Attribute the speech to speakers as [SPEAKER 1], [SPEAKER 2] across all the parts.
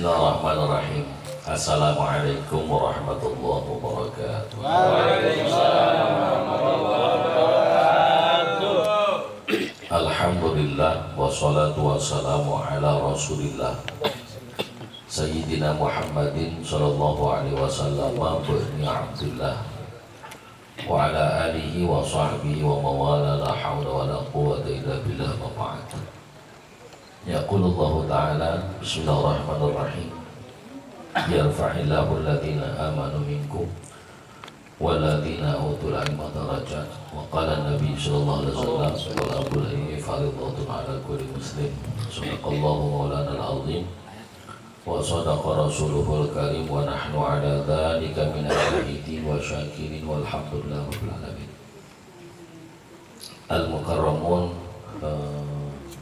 [SPEAKER 1] Bismillahirrahmanirrahim. Assalamualaikum warahmatullahi wabarakatuh. Waalaikumsalam warahmatullahi wabarakatuh. Alhamdulillah wassalatu wassalamu ala Rasulillah Sayyidina Muhammadin sallallahu alaihi wasallam bin Abdullah wa ala alihi wa sahbihi wa mawala la hawla wa la quwwata illa billah wa ba'd. Yaqulullahu ta'ala bismillahirrahmanirrahim yarfa'illahu alladhina amanu minkum walladhina utul ilma darajat wa qala nabi sallallahu alaihi wasallam wal amru ilmi faridatun ala kulli muslim sadaqallahu maulana al-azim wa sadaqa rasuluhul karim wa nahnu ala dhalika minal syahidin wa syakirin walhamdulillahi rabbil alamin. Al-mukarramun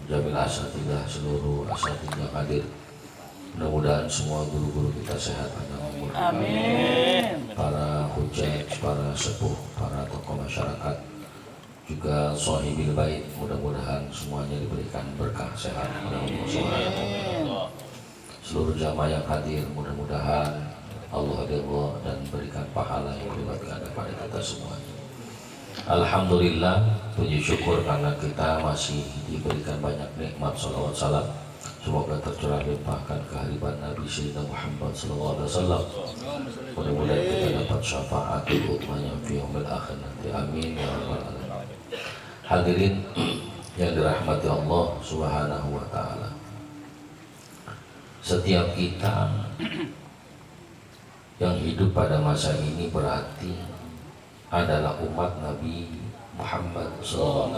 [SPEAKER 1] Jamil asatidah, seluruh asatidah hadir. Mudah-mudahan semua guru-guru kita sehat panjang umur. Amin. Para hujjah, para sepuh, para tokoh masyarakat, juga shahibil bait, mudah-mudahan semuanya diberikan berkah sehat. Seluruh jamaah yang hadir, mudah-mudahan Allah ridha dan berikan pahala yang diberikan kepada kita semuanya. Alhamdulillah, puji syukur karena kita masih diberikan banyak nikmat. Salawat salam semoga tercurah limpahkan kehadiran Nabi Sayyidina Muhammad sallallahu alaihi wasallam. Mudah-mudahan kita dapat syafaat utamanya fi yaumil akhir nanti. Amin ya rabbal alamin. Hadirin yang dirahmati Allah Subhanahu wa taala. Setiap kita yang hidup pada masa ini berarti adalah umat Nabi Muhammad SAW.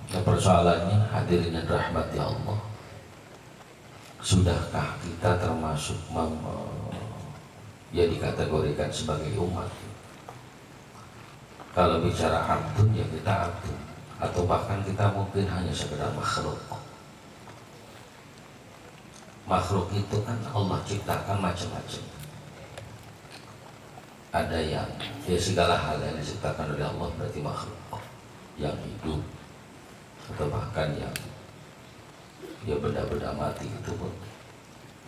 [SPEAKER 1] Nah, persoalannya hadirin yang rahmati Allah, sudahkah kita termasuk ya dikategorikan sebagai umat? Kalau bicara abdun ya kita abdun, atau bahkan kita mungkin hanya sekedar makhluk. Makhluk itu kan Allah ciptakan macam-macam. Ada yang ya segala hal yang diciptakan oleh Allah berarti makhluk yang hidup, atau bahkan yang ya benda-benda mati itu pun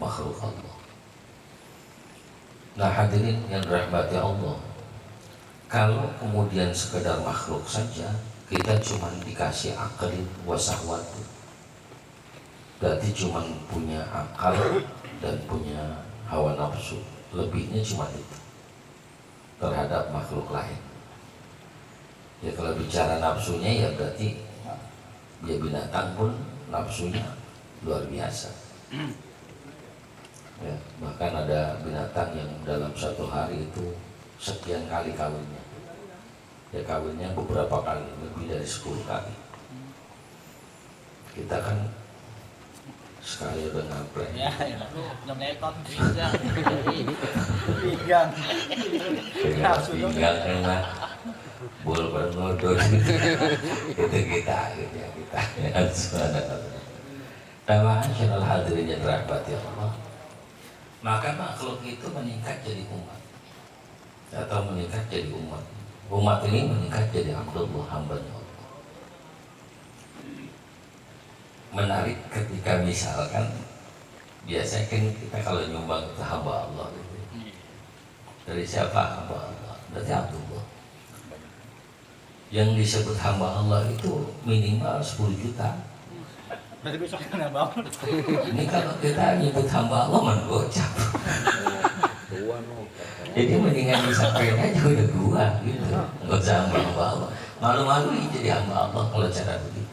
[SPEAKER 1] makhluk Allah. Nah hadirin yang dirahmati Allah, kalau kemudian sekedar makhluk saja kita cuma dikasih akal wasahwat, berarti cuma punya akal dan punya hawa nafsu, lebihnya cuma itu terhadap makhluk lain. Ya kalau bicara nafsunya ya berarti dia binatang pun nafsunya luar biasa. Ya, bahkan ada binatang yang dalam satu hari itu sekian kali kawinnya. Ya kawinnya beberapa kali, lebih dari 10 kali. Kita kan sekali udah ngaplek. Ya, nyemetot bisa. Pinggang. Pinggang enak. Bol bernodot. Itu kita. Nah, masyaallah hadirin yang dirahmati Allah. Maka makhluk itu meningkat jadi umat. Atau meningkat jadi umat. Umat ini meningkat jadi Abdullah, hambanya Allah. Menarik ketika misalkan biasanya kan kita kalau nyumbang itu hamba Allah gitu. Dari siapa hamba Allah? Berarti Abdullah. Yang disebut hamba Allah itu minimal 10 juta. Berarti besok kena bangun. Ini kalau kita nyebut hamba Allah mana gocap. Jadi mendingan disampaikan aja udah gua gitu. Enggak usah hamba Allah. Malu-malu jadi hamba Allah kalau cara begitu.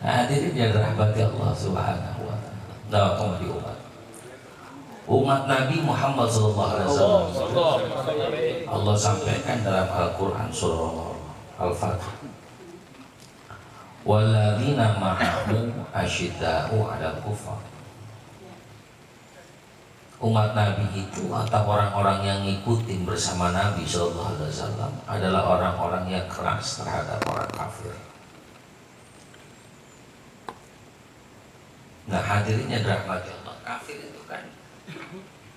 [SPEAKER 1] Hadirin yang dirahmati Allah Subhanahu wa taala. Nah, di umat Nabi Muhammad sallallahu alaihi wasallam. Allah sampaikan dalam Al-Qur'an surah Al-Fatih. Walladzina ma'ahu asyidda'u 'alal kufar. Umat Nabi itu atau orang-orang yang ngikutin bersama Nabi sallallahu alaihi wasallam adalah orang-orang yang keras terhadap orang kafir. Nah hadirin yang dirahmati Allah, kafir itu kan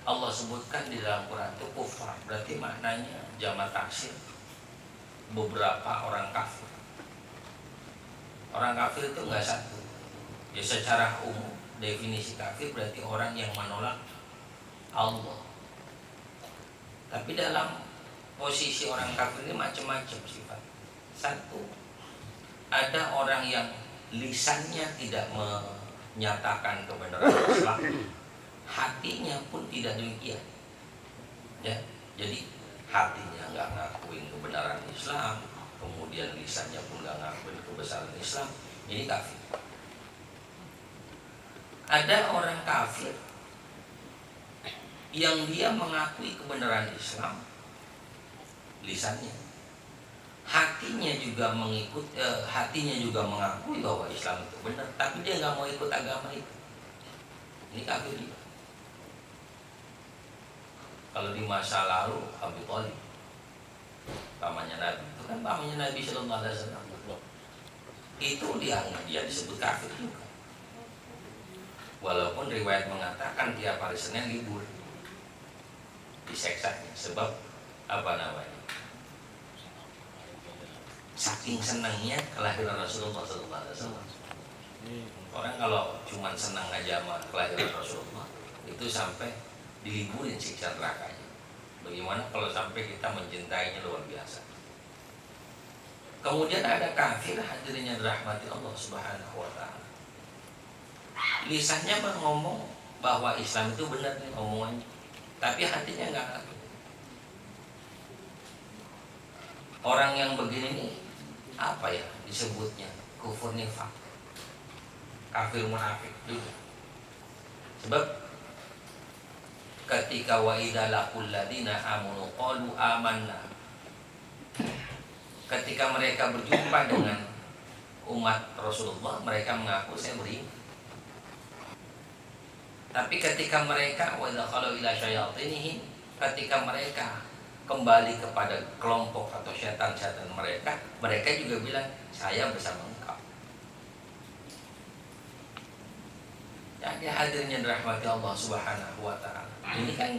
[SPEAKER 1] Allah sebutkan di dalam Quran itu kufar, berarti maknanya jamak taksir beberapa orang kafir. Orang kafir itu enggak satu. Ya secara umum definisi kafir berarti orang yang menolak Allah. Tapi dalam posisi orang kafir ini macam-macam sifat. Satu, ada orang yang lisannya tidak menyatakan kebenaran Islam, hatinya pun tidak demikian. Ya, jadi hatinya nggak ngakuin kebenaran Islam, kemudian lisannya pun nggak ngakuin kebesaran Islam, ini kafir. Ada orang kafir yang dia mengakui kebenaran Islam, lisannya, hatinya juga hatinya juga mengakui bahwa Islam itu benar, tapi dia nggak mau ikut agama itu. Ini kafir juga. Kalau di masa lalu Abu Thalib, pamannya Nabi, itu kan pamannya Nabi Sallallahu Alaihi Wasallam, itu dia disebut kafir juga. Walaupun riwayat mengatakan tiap hari Senin libur, diseksanya, sebab apa namanya? Saking senangnya kelahiran Rasulullah Sallallahu Alaihi Wasallam. Orang kalau cuma senang aja sama kelahiran Rasulullah, itu sampai diliburin siksa nerakanya. Bagaimana kalau sampai kita mencintainya luar biasa? Kemudian ada kafir, hadirinnya dirahmati Allah Subhanahu wa Ta'ala. Lisannya ngomong bahwa Islam itu benar nih omongannya, tapi hatinya nggak ngaku. Orang yang begini nih apa ya disebutnya? Kufur nifaq, kafir munafik juga. Sebab ketika wa idza laqul ladina amanu qalu amanna, ketika mereka berjumpa dengan umat Rasulullah, mereka mengaku saya beriman. Tapi ketika mereka wa idza qalu ila syayatinihim, ketika mereka kembali kepada kelompok atau setan-setan mereka, mereka juga bilang saya bersama engkau. Jadi hadirnya dirahmati Allah Subhanahu wa Ta'ala. Ini kan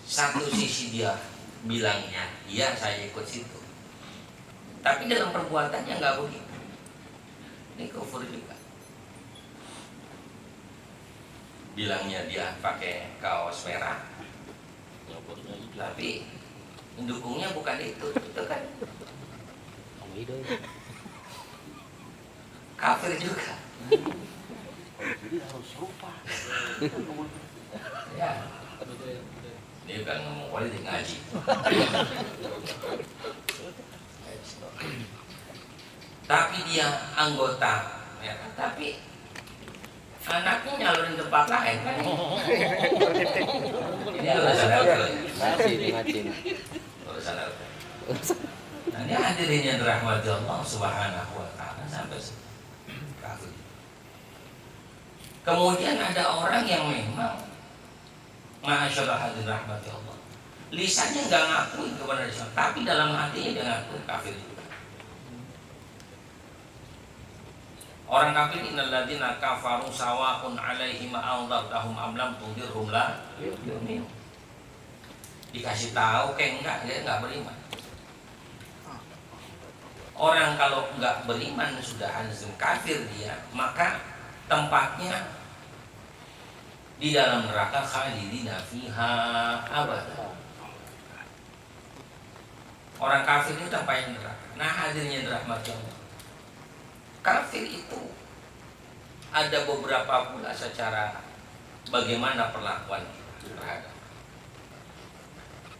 [SPEAKER 1] satu sisi dia bilangnya iya saya ikut situ, tapi dalam perbuatannya nggak begitu. Ini kufur juga. Bilangnya dia pakai kaos merah, tapi mendukungnya bukan itu kan kafir juga. Ya, ini bukan ngomong politik, ngaji. Tapi dia anggota, ya kan? Tapi anaknya nyalurin tempat lain kan? Ini urusan apa? Urusan apa? Nah, ini hadirin yang dirahmati Allah Subhanahu wa Ta'ala sampai kafir. Kemudian ada orang yang memang ma'asyarah hadirin rahmati Allah, lisannya nggak ngakuin kepada Islam, tapi dalam hatinya dia ngaku kafir juga. Orang kafir, innal ladzina kafaru sawa'un 'alaihim a'anzartahum am lam tundirhum la yu'minun. Dikasih tahu kayak enggak, dia enggak beriman. Orang kalau enggak beriman sudah hazim kafir dia, maka tempatnya di dalam neraka khalidina fiha abada. Orang kafir itu tempatnya neraka. Nah, hadirnya dirahmati Allah, kafir itu ada beberapa pula secara bagaimana perlakuan terhadap.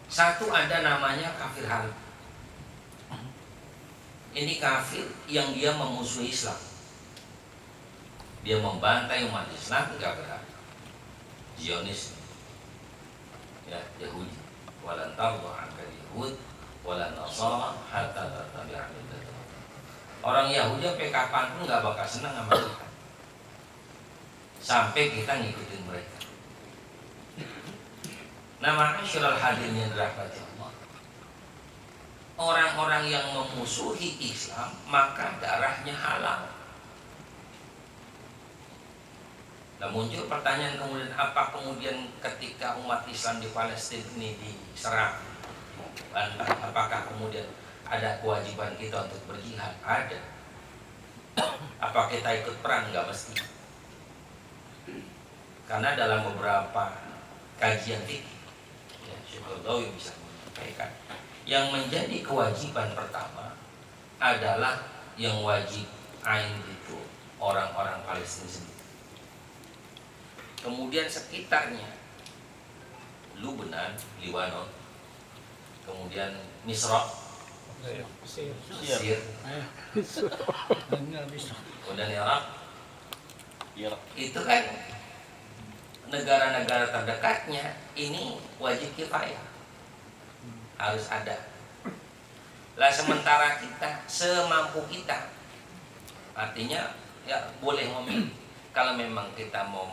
[SPEAKER 1] Satu, ada namanya kafir harbi. Ini kafir yang dia memusuhi Islam, dia membantai umat Islam, enggak berhak. Zionis, ya, Yahudi, walan tardu anka Yahud walan Nasara hatta tattabi'a millatahum. Orang Yahudi sampai kapanpun nggak bakal senang sama kita, sampai kita ngikutin mereka. Nah, maka syurul hadirnya dirahmati Allah, orang-orang yang memusuhi Islam maka darahnya halal. Nah, muncul pertanyaan kemudian, apa kemudian ketika umat Islam di Palestina ini diserang, apakah kemudian ada kewajiban kita untuk berjihad? Ada. Apa kita ikut perang? Enggak mesti. Karena dalam beberapa kajian fikih, ya, Syekh Qaradawi bisa menyampaikan, yang menjadi kewajiban pertama adalah yang wajib ain itu orang-orang Palestina sendiri. Kemudian sekitarnya, Lebanon, Libanon, kemudian Misra, Mesir, kemudian Irak, itu kan negara-negara terdekatnya ini wajib kifayah, harus ada. Lah sementara kita semampu kita, artinya ya boleh memilih. Kalau memang kita mau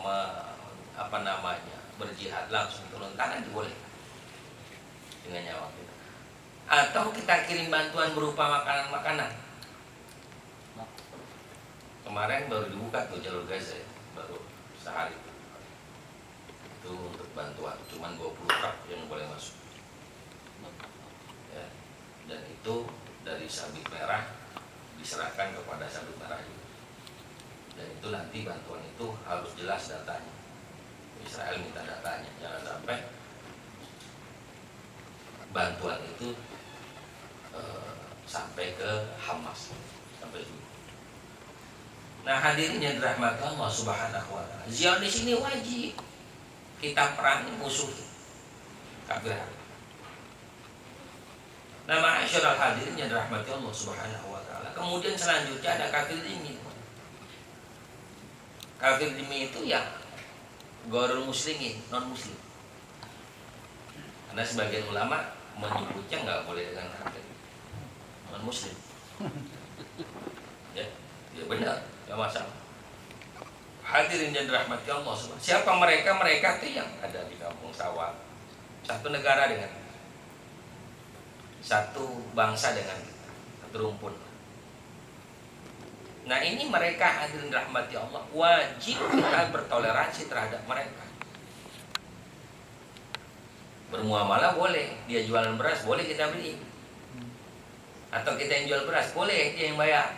[SPEAKER 1] berjihad langsung turun tangan boleh dengan nyawa kita. Atau kita kirim bantuan berupa makanan-makanan. Kemarin baru dibuka tuh jalur Gaza ya, baru sehari itu untuk bantuan, cuman 20 truk yang boleh masuk ya. Dan itu dari Sabit Merah diserahkan kepada Sabit Merah juga. Dan itu nanti bantuan itu harus jelas datanya. Israel minta datanya, jangan sampai bantuan itu sampai ke Hamas, sampai dulu. Nah hadirin yang dirahmati Allah Subhanahu wa taala, Zionis ini wajib kita perangi musuh kafir. Nah ma'asyiral hadirin yang dirahmati Allah Subhanahu wa taala, kemudian selanjutnya ada kafir dimi. Kafir dimi itu ya Ghairul muslimin, non muslim. Karena sebagian ulama menyebutnya nggak boleh dengan kafir non muslim. Ya, ya benar, nggak masalah. Hadirin dan dirahmati Allah. Siapa mereka? Mereka itu yang ada di kampung sawah. Satu negara dengan kita, satu bangsa dengan kita, satu rumpun. Nah ini mereka hadirin rahmati Allah, wajib kita bertoleransi terhadap mereka. Bermuamalah boleh, dia jualan beras boleh kita beli, atau kita yang jual beras boleh dia yang bayar.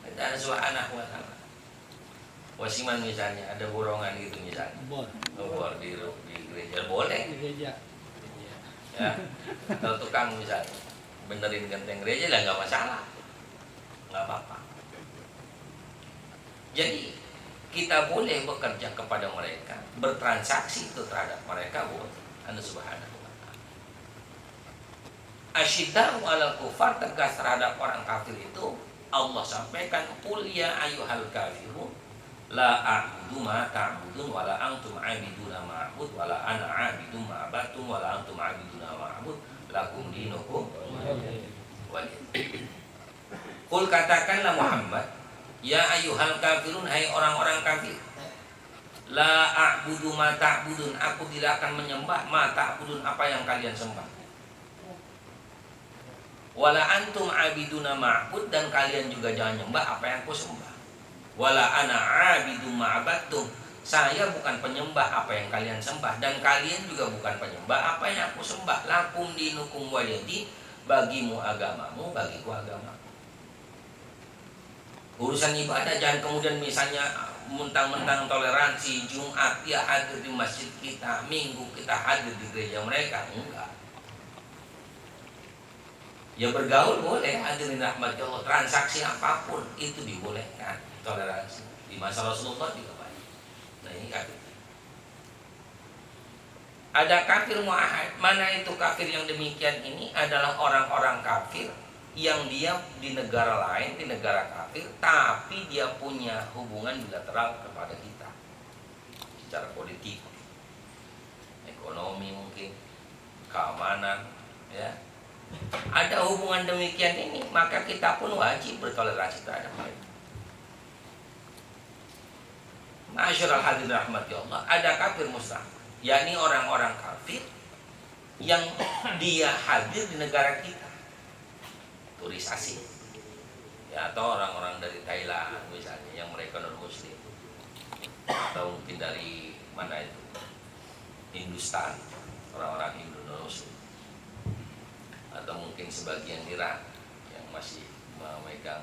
[SPEAKER 1] Kita ada subhanahu wa ta'ala. Wasiman misalnya ada borongan gitu misalnya, bor di gereja boleh, ya. Atau tukang misalnya benerin genteng gereja lah nggak masalah, nggak apa-apa. Jadi kita boleh bekerja kepada mereka, bertransaksi itu terhadap mereka, boleh. Anda subhanahu wa ta'ala. Asyidda'u 'alal kufar, tegas terhadap orang kafir itu Allah sampaikan, qul ya ayyuhal kafirun la a'budu ma ta'budun wa la antum 'abiduna ma a'bud wa la ana 'abidun ma 'abadtum wa la antum 'abiduna ma a'bud lakum dinukum waliyadin. Qul katakanlah Muhammad, ya ayyuhal kafirun, hai orang-orang kafir, la a'budu ma ta'budun, aku tidak akan menyembah ma ta'budun, apa yang kalian sembah. Wala antum abiduna ma'bud, dan kalian juga jangan nyembah apa yang aku sembah. Wala ana abidum ma'abadtum, saya bukan penyembah apa yang kalian sembah, dan kalian juga bukan penyembah apa yang aku sembah. Lakum dinukum waliyadin, bagimu agamamu, bagiku agamaku. Urusan ibadah jangan kemudian misalnya mentang-mentang toleransi, Jumat dia hadir di masjid kita, Minggu kita hadir di gereja mereka, enggak. Ya bergaul boleh, hadirin rahmati Allah, transaksi apapun itu dibolehkan, toleransi. Di masa Rasulullah juga banyak. Nah ini kafir. Ada kafir mu'ahad. Mana itu kafir yang demikian ini? Adalah orang-orang kafir yang dia di negara lain, di negara kafir, tapi dia punya hubungan bilateral kepada kita secara politik, ekonomi mungkin, keamanan, ya. Ada hubungan demikian ini, maka kita pun wajib bertoleransi terhadap mereka. Ma'asyiral hadirin rahmati Allah, ada kafir muslim, yakni orang-orang kafir yang dia hadir di negara kita, turis asing, ya, atau orang-orang dari Thailand misalnya yang mereka non muslim, atau mungkin dari mana itu, Hindustan, orang-orang Hindu non muslim, atau mungkin sebagian Iran yang masih memegang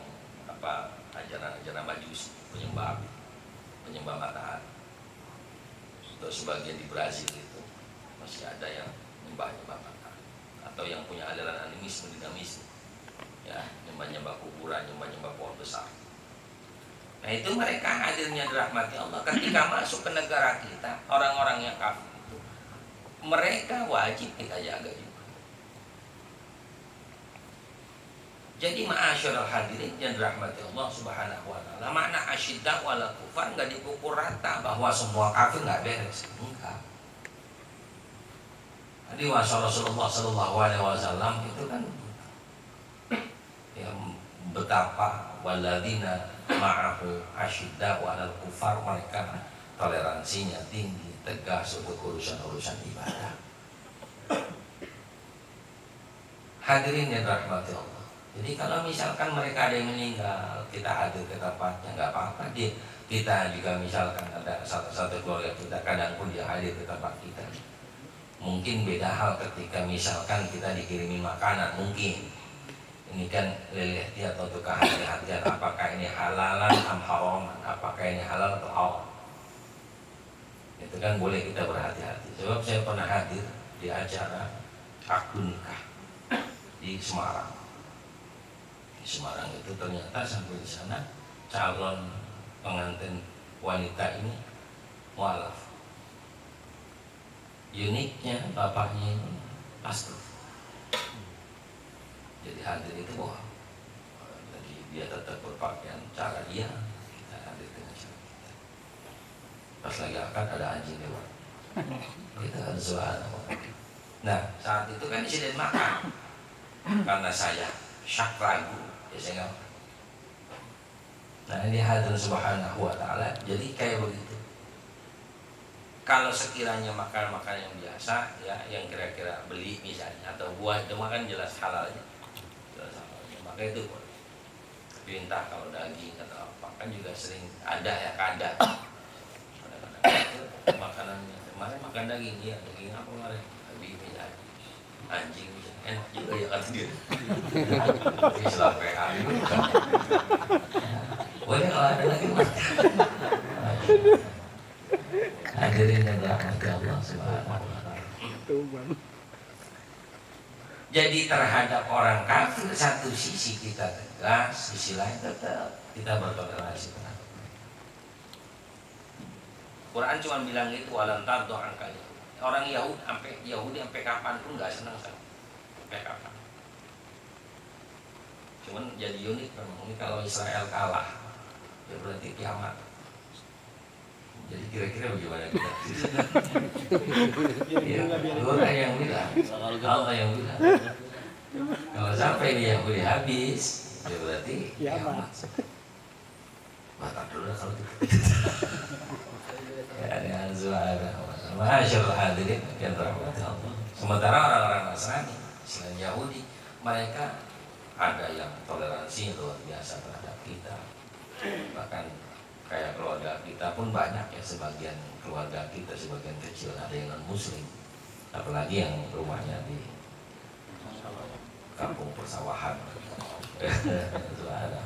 [SPEAKER 1] ajaran-ajaran Majusi, penyembah matahari. atau sebagian di Brazil itu masih ada yang nyembah-nyembah matahari, atau yang punya aliran animisme, dinamisme, ya, nyembah-nyembah kuburan, nyembah-nyembah pohon besar. Nah itu mereka hadirnya dirahmati Allah. Ketika masuk ke negara kita, orang-orang yang kafir itu, mereka wajib kita jaga juga. Jadi ma'asyiral hadirin yang dirahmati Allah Subhanahu wa taala, makna asyidda wala kufar enggak dipukul rata bahwa semua kafir enggak beres. Enggak. Tadi Rasulullah sallallahu alaihi wasallam itu kan yang betapa waladina ma'ahu asyidda wala kufar, mereka toleransinya tinggi, tegas untuk urusan-urusan ibadah. Hadirin yang dirahmati Allah. Jadi kalau misalkan mereka ada yang meninggal, kita hadir ke tempatnya, nggak apa-apa. Kita juga misalkan ada satu keluarga kita, kadang pun dia hadir ke tempat kita. Mungkin beda hal ketika misalkan kita dikirimi makanan, mungkin ini kan lelehti atau kehati-hatian, apakah ini halalan am haraman, apakah ini halal atau haram. Itu kan boleh kita berhati-hati. Sebab saya pernah hadir di acara akad nikah di Semarang. Semarang itu ternyata sampai di sana calon pengantin wanita ini mualaf. Uniknya bapaknya ini pastor. Jadi hadir itu wah, jadi dia tetap berpakaian cara dia, kita hadir dengan cara kita. Pas lagi akad ada anjing lewat, kita harus suara. Nah saat itu kan disediain makan, karena saya syak ragu. Ya, nah ini hadir Subhanahu wa ta'ala. Jadi kayak begitu. Kalau sekiranya makan yang biasa, ya yang kira-kira beli misalnya atau buah, itu makan jelas halalnya, maka itu boleh. Perintah kalau daging atau apa kan juga sering ada ya, kadang makanannya kemarin makan daging, ya daging apa kemarin, habis misalnya anjing enak juga ya kata dia. Islam PH itu boleh kalau ada lagi hadirin yang dirahmati Allah Subhanahu wa taala. Jadi terhadap orang kafir satu sisi kita tegas, sisi lain tetap kita bertoleransi terhadap mereka. Quran cuma bilang itu walan tardu angka. Orang Yahudi sampai kapan pun nggak senang sampai kapan. Cuman jadi unik memang ini kalau Israel kalah, ya berarti kiamat. Jadi kira-kira bagaimana kita? Ya, Allah yang bilang, Allah yang bilang. Kalau sampai ini Yahudi habis, ya berarti kiamat. Batak dulu kalau gitu. Ya, dengan suara. Masyaallah hadirin yang dirahmati Allah. Sementara orang-orang Nasrani, selain Yahudi, mereka ada yang toleransi luar biasa terhadap kita. Bahkan kayak keluarga kita pun banyak ya, sebagian keluarga kita sebagian kecil ada yang non muslim, apalagi yang rumahnya di kampung persawahan. Itu ada.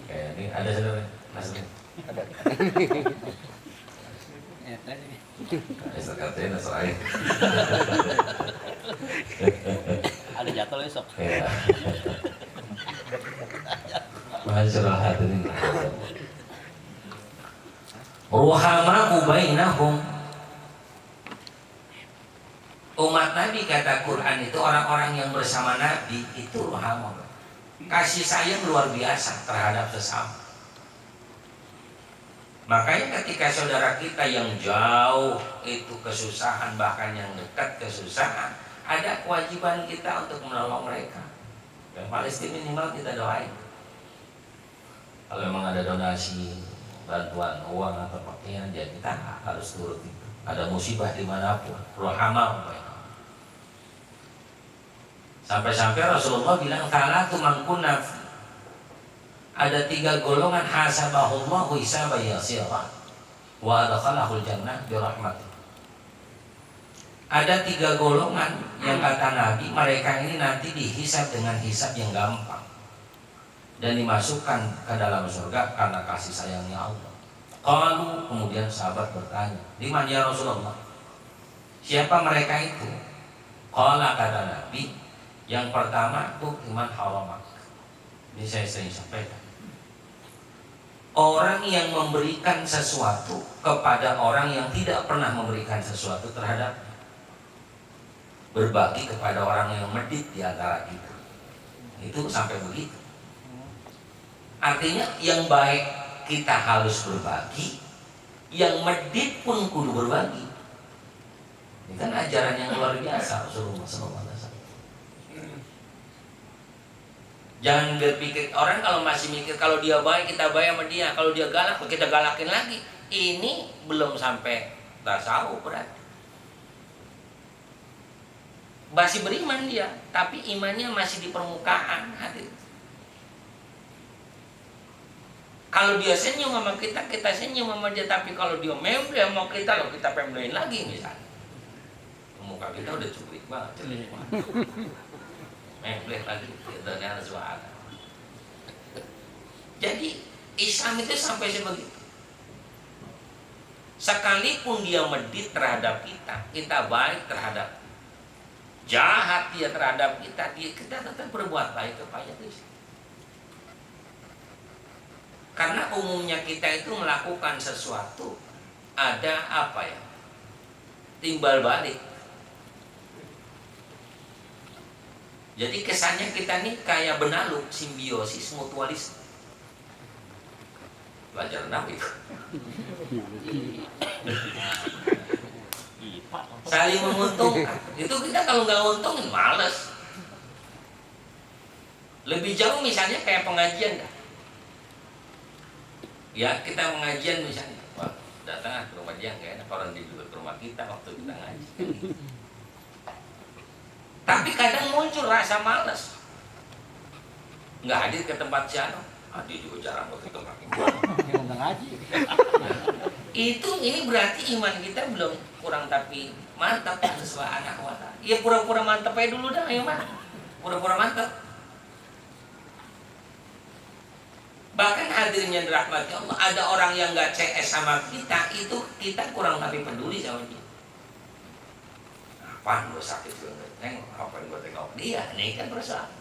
[SPEAKER 1] Kayak ini ada saudara Nasrani. Ada. Katanya Nasrani. Ada jatuh besok. Ya. Masyaallah hadirin. Ruhama'u bainahum. Umat Nabi kata Quran itu orang-orang yang bersama Nabi itu ruhamah. Kasih sayang luar biasa terhadap sesama. Makanya ketika saudara kita yang jauh itu kesusahan, bahkan yang dekat kesusahan, ada kewajiban kita untuk menolong mereka. Dan Palestina minimal kita doain. Kalau memang ada donasi, bantuan uang atau pakaian, ya kita harus turut itu. Ada musibah dimanapun, rohama. Sampai-sampai Rasulullah bilang, "Talatu mangkunna." Ada 3 golongan hasabahullahu hisaban yasira wa adkhalahul jannah birahmatih. Ada 3 golongan yang kata Nabi, mereka ini nanti dihisab dengan hisab yang gampang dan dimasukkan ke dalam surga karena kasih sayangnya Allah. Qalu, kemudian sahabat bertanya, "Di mana ya Rasulullah? Siapa mereka itu?" Qala, kata Nabi, yang pertama tuh iman haramak. Ini saya sering sampaikan. Orang yang memberikan sesuatu kepada orang yang tidak pernah memberikan sesuatu terhadap, berbagi kepada orang yang medit di antara kita. Itu sampai begitu. Artinya yang baik kita harus berbagi, yang medit pun kudu berbagi. Ini kan ajaran yang luar biasa Rasulullah SAW. Jangan berpikir, orang kalau masih mikir kalau dia baik kita baik sama dia, kalau dia galak kita galakin lagi. Ini belum sampai tasawuf berarti. Masih beriman dia, tapi imannya masih di permukaan hadir. Kalau dia senyum sama kita, kita senyum sama dia. Tapi kalau dia memble sama kita, loh kita pembelain lagi misalnya. Muka kita udah cukup banget, jelek banget. Memble lagi, kita dengan suara. Jadi Islam itu sampai sebegitu. Sekalipun dia medit terhadap kita, kita baik terhadap, jahat dia terhadap kita tetap berbuat baik kepada dia. Karena umumnya kita itu melakukan sesuatu ada apa ya? Timbal balik. Jadi kesannya kita nih kayak benalu, simbiosis, mutualisme. Belajar Nabi itu. Saling menguntungkan. Itu kita kalau nggak untungin males. Lebih jauh misalnya kayak pengajian dah. Ya kita pengajian misalnya, wah datang ke rumah dia nggak enak, orang dia juga ke rumah kita waktu kita ngaji. Tapi kadang muncul rasa malas, nggak hadir ke tempat siapa, dia juga jarang ke tempat ngaji. Itu ini berarti iman kita belum kurang tapi mantap sesuai anak wata. Ya pura-pura mantap aja dulu dah, ayo mah pura-pura mantap. Bahkan hadirin yang dirahmati Allah, ada orang yang nggak CS sama kita, itu kita kurang tapi peduli sama dia. Apaan gue sakit gue nengok, apa yang gue tengok dia, ini kan persoalan.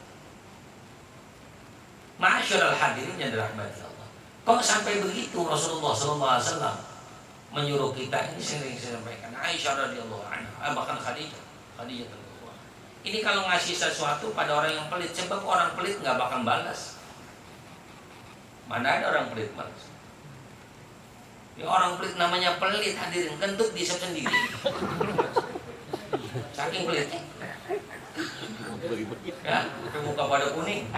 [SPEAKER 1] Ma'asyiral hadirin yang dirahmati Allah, kok sampai begitu Rasulullah SAW menyuruh kita ini sering sampaikan. Aisyah radhiyallahu anha, bahkan Khadijah radhiyallahu anha. Ini kalau ngasih sesuatu pada orang yang pelit, sebab orang pelit nggak bakal balas. Mana ada orang pelit malas? Ya orang pelit namanya pelit hadirin, kentut diisap sendiri. Saking pelitnya. Ya, muka pada kuning.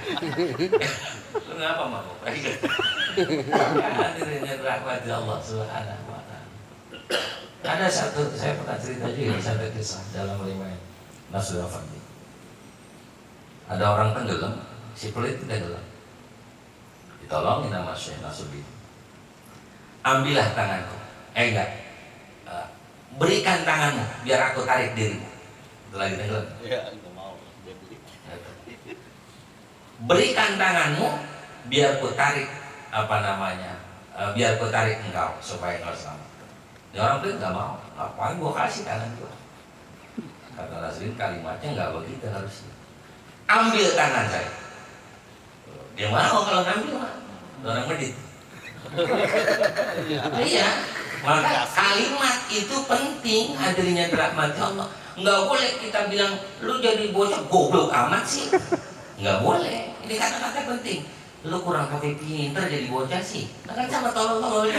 [SPEAKER 1] Lu ngapa mau? Hadirin yang dirahmati Allah Subhanahu wa ta'ala. Ada satu, saya pernah cerita juga satu kisah dalam riwayat Nasrul Fadli. Ada orang tenggelam, si pelit tenggelam. Tolongin nama Syekh Nasruddin. Ambillah tanganku. Berikan tanganmu biar aku tarik dirimu. Itu lagi tenggelam. Ya, enggak mau. Berikan tanganmu biar ku tarik biar ku tarik engkau supaya engkau selamat. Ya orang itu enggak mau. Ngapain gua kasih tangan gua? Kata Nasruddin kalimatnya enggak begitu harusnya. Ambil tangan saya. Dia mau kalau ngambil orang medit. Iya, maka kalimat itu penting hadirin yang dirahmati Allah. Nggak boleh kita bilang lu jadi bocah goblok amat sih. Nggak boleh. Ini kata-kata penting. Lu kurang tapi pintar jadi bocah sih. Nah kan sama tolol-tolol.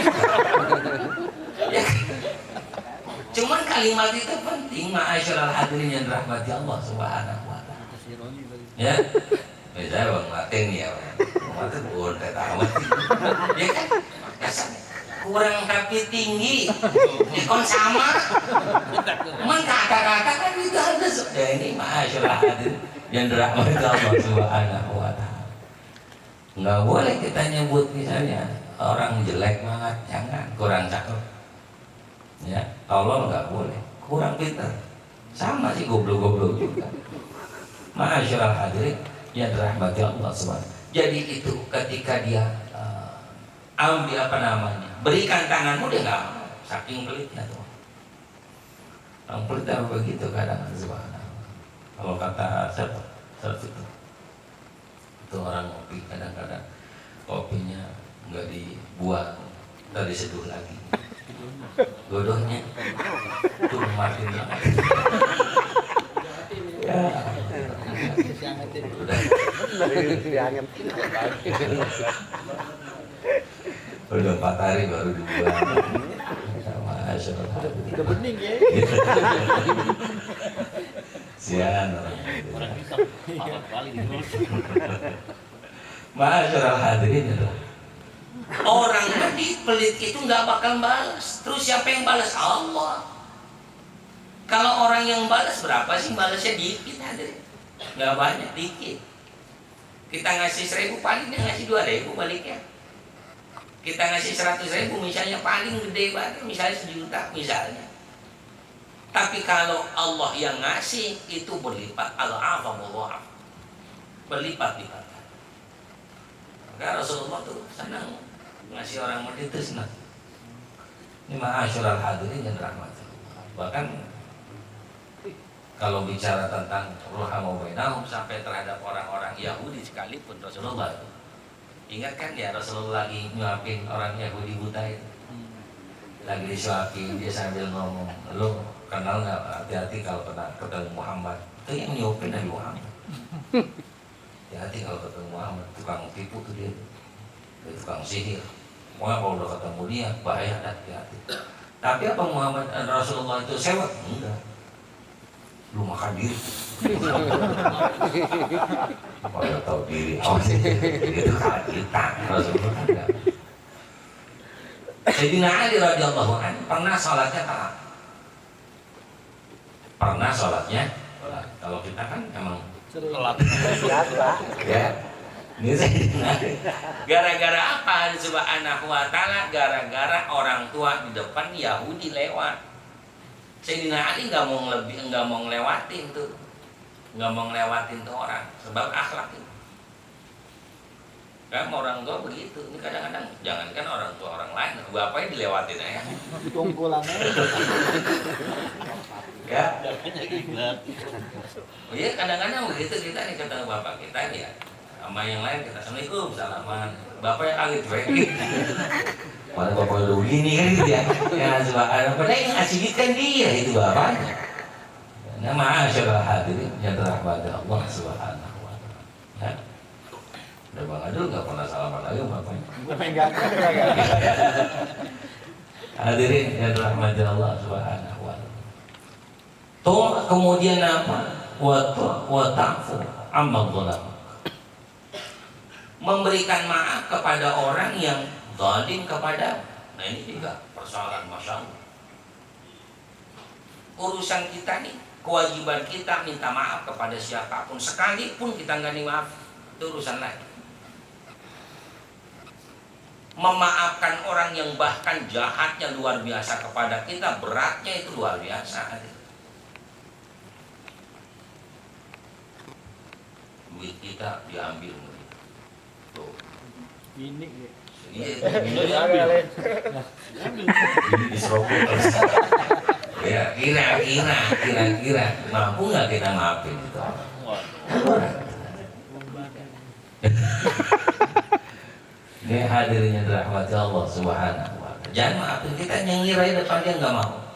[SPEAKER 1] Ya. Cuman kalimat itu penting. Ma'asyiral hadirin yang dirahmati Allah Subhanahu wa ta'ala. Ya. Misalnya bang Martin ya, bang Martin bukan kata amat, ya kan, kurang tapi tinggi, ikon sama, emang kakak-kakak kan itu harus, ya ini masalah hadir yang dirahmati Allah Subhanahu wa ta'ala. Nggak boleh kita nyebut misalnya orang jelek banget, jangan, kurang cakep, ya, tolong nggak boleh, kurang pintar, sama sih goblok-goblok juga, masalah hadirin yang dirahmati Allah SWT. Jadi itu ketika dia ambil berikan tanganmu, dia nggak mau, saking pelitnya tuh. Orang pelit apa begitu kadang, subhanallah. Kalau kata siapa? Itu orang ngopi kadang-kadang kopinya nggak dibuang, nggak diseduh lagi, godohnya tuh makin banget. Ya. Udah 4 hari baru dibuang.
[SPEAKER 2] Udah bening ya.
[SPEAKER 1] Sian orang bisa balik. Masyaallah hadirin itu. Orang tadi pelit itu nggak bakal balas. Terus siapa yang balas? Allah. Kalau orang yang balas berapa sih? Balasnya dikit hadirin. Nggak banyak, dikit. Kita ngasih 1.000 paling dia ngasih 2.000 baliknya. Kita ngasih 100.000 misalnya paling gede banget, misalnya 1 juta misalnya. Tapi kalau Allah yang ngasih itu berlipat, al-afamullah, berlipat-lipat. Maka Rasulullah tuh senang ngasih orang mati itu senang. Ini ma'asyiral hadirin yang rahmatullah. Bahkan kalau bicara tentang ruhamu bainahum sampai terhadap orang-orang Yahudi sekalipun Rasulullah itu. Ingat kan ya Rasulullah lagi nyuapin orang Yahudi buta itu. Lagi disuapin, dia sambil ngomong, "Lo kenal nggak, hati-hati kalau ketemu Muhammad." Itu yang nyuapin Nabi Muhammad. Hati-hati kalau ketemu Muhammad, tukang tipu tuh dia tukang sihir. Pokoknya kalau udah ketemu dia bahaya, hati-hati. Tapi apa Muhammad Rasulullah itu sewot? Enggak. Lu makan diri. Kalau tahu diri, itu kalah kita. Rasulullah enggak. Sayyidina Ali radhiyallahu anhu pernah sholatnya telat. Pernah sholatnya telat. Kalau kita kan emang telat. Ya. Ini Sayyidina Ali. Gara-gara apa? Subhanahu wa ta'ala, gara-gara orang tua di depan Yahudi lewat. Sayyidina Ali nggak mau ngelewatin tuh, nggak mau ngelewatin tuh orang, sebab akhlak itu. Kan orang tua begitu. Ini kadang-kadang jangankan orang tua orang lain, bapaknya dilewatin aja.
[SPEAKER 2] Tungkulannya.
[SPEAKER 1] Ya. Oh iya kadang-kadang begitu kita nih ketemu bapak kita nih ya, sama yang lain kita assalamualaikum salaman, bapaknya kaget cuekin. Pada bapak udah begini kan gitu ya. Ya subhanallah, padahal yang ngasih kan dia itu bapaknya. Nah ma'asyiral hadirin yang dirahmati Allah subhanahu wa ta'ala. Ya. Udah Bang Adul nggak pernah salaman lagi bapaknya. Hadirin yang dirahmati Allah subhanahu wa ta'ala. Tuh kemudian apa? Wa ta'fu amma dhalam. Memberikan maaf kepada orang yang zalim kepada. Nah ini juga persoalan masalah. Urusan kita nih, kewajiban kita minta maaf kepada siapapun, sekalipun kita nggak maaf, itu urusan lain. Memaafkan orang yang bahkan jahatnya luar biasa kepada kita, beratnya itu luar biasa. Duit kita diambil. Tuh.
[SPEAKER 2] Ini
[SPEAKER 1] diserobot terus. Ya kira-kira mampu nggak kita maafin itu? Ini hadirnya dirahmati Allah subhanahu wa ta'ala. Jangan maafin, kita nyengirai depan dia nggak mau.